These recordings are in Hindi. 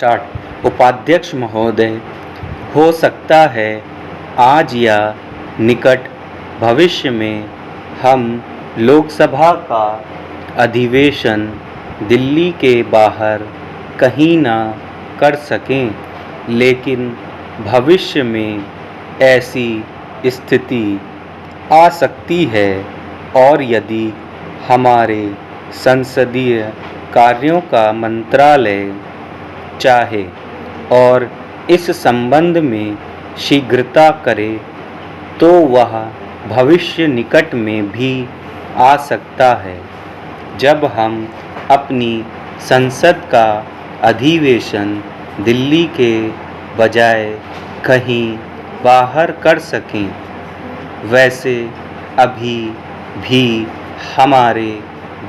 स्टार्ट। उपाध्यक्ष महोदय, हो सकता है आज या निकट भविष्य में हम लोकसभा का अधिवेशन दिल्ली के बाहर कहीं ना कर सकें, लेकिन भविष्य में ऐसी स्थिति आ सकती है और यदि हमारे संसदीय कार्यों का मंत्रालय चाहे और इस संबंध में शीघ्रता करे तो वह भविष्य निकट में भी आ सकता है, जब हम अपनी संसद का अधिवेशन दिल्ली के बजाय कहीं बाहर कर सकें। वैसे अभी भी हमारे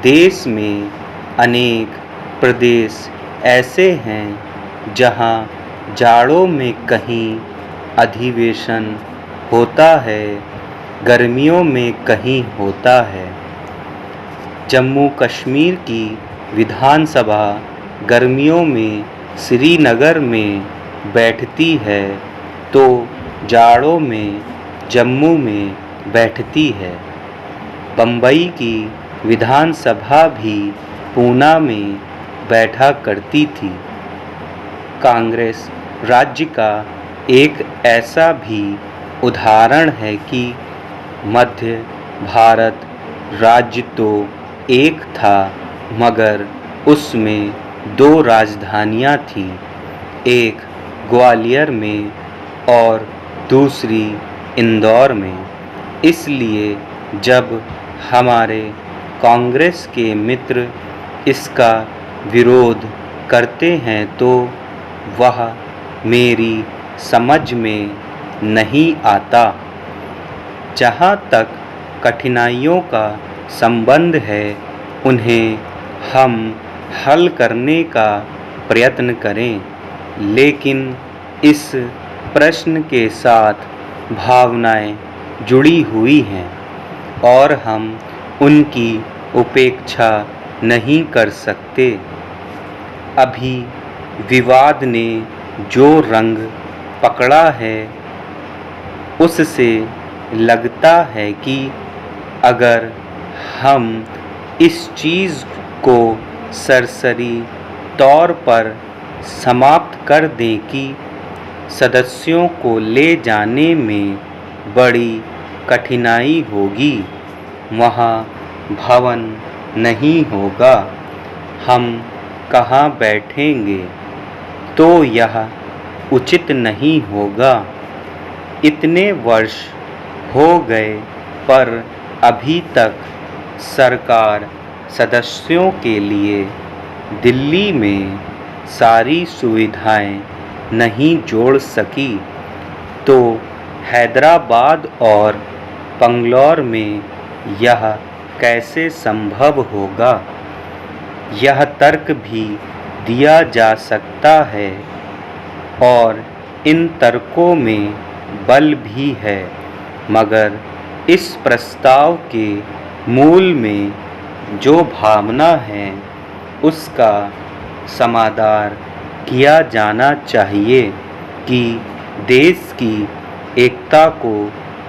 देश में अनेक प्रदेश ऐसे हैं जहां जाड़ों में कहीं अधिवेशन होता है, गर्मियों में कहीं होता है। जम्मू कश्मीर की विधानसभा गर्मियों में श्रीनगर में बैठती है तो जाड़ों में जम्मू में बैठती है। बम्बई की विधानसभा भी पूना में बैठा करती थी। कांग्रेस राज्य का एक ऐसा भी उदाहरण है कि मध्य भारत राज्य तो एक था, मगर उसमें दो राजधानियां थीं, एक ग्वालियर में और दूसरी इंदौर में। इसलिए जब हमारे कांग्रेस के मित्र इसका विरोध करते हैं तो वह मेरी समझ में नहीं आता। जहाँ तक कठिनाइयों का संबंध है, उन्हें हम हल करने का प्रयत्न करें, लेकिन इस प्रश्न के साथ भावनाएं जुड़ी हुई हैं और हम उनकी उपेक्षा नहीं कर सकते। अभी विवाद ने जो रंग पकड़ा है, उससे लगता है कि अगर हम इस चीज़ को सरसरी तौर पर समाप्त कर दें कि सदस्यों को ले जाने में बड़ी कठिनाई होगी, वहाँ भवन नहीं होगा, हम कहाँ बैठेंगे, तो यह उचित नहीं होगा। इतने वर्ष हो गए पर अभी तक सरकार सदस्यों के लिए दिल्ली में सारी सुविधाएं नहीं जोड़ सकी, तो हैदराबाद और बंगलौर में यह कैसे संभव होगा। यह तर्क भी दिया जा सकता है और इन तर्कों में बल भी है, मगर इस प्रस्ताव के मूल में जो भावना है उसका समादर किया जाना चाहिए कि देश की एकता को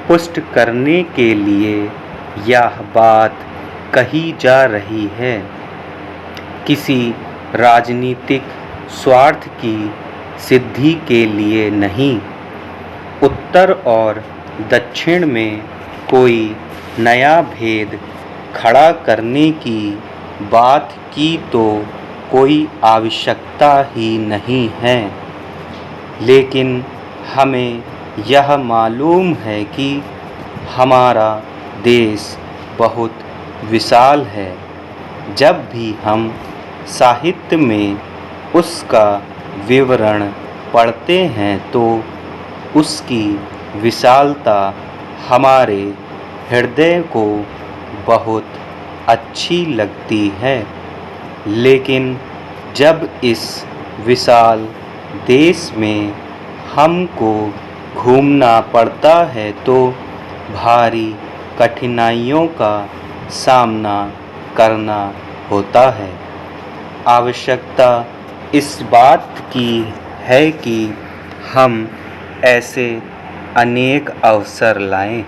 पुष्ट करने के लिए यह बात कही जा रही है, किसी राजनीतिक स्वार्थ की सिद्धि के लिए नहीं। उत्तर और दक्षिण में कोई नया भेद खड़ा करने की बात की तो कोई आवश्यकता ही नहीं है, लेकिन हमें यह मालूम है कि हमारा देश बहुत विशाल है। जब भी हम साहित्य में उसका विवरण पढ़ते हैं तो उसकी विशालता हमारे हृदय को बहुत अच्छी लगती है, लेकिन जब इस विशाल देश में हमको घूमना पड़ता है तो भारी कठिनाइयों का सामना करना होता है। आवश्यकता इस बात की है कि हम ऐसे अनेक अवसर लाएं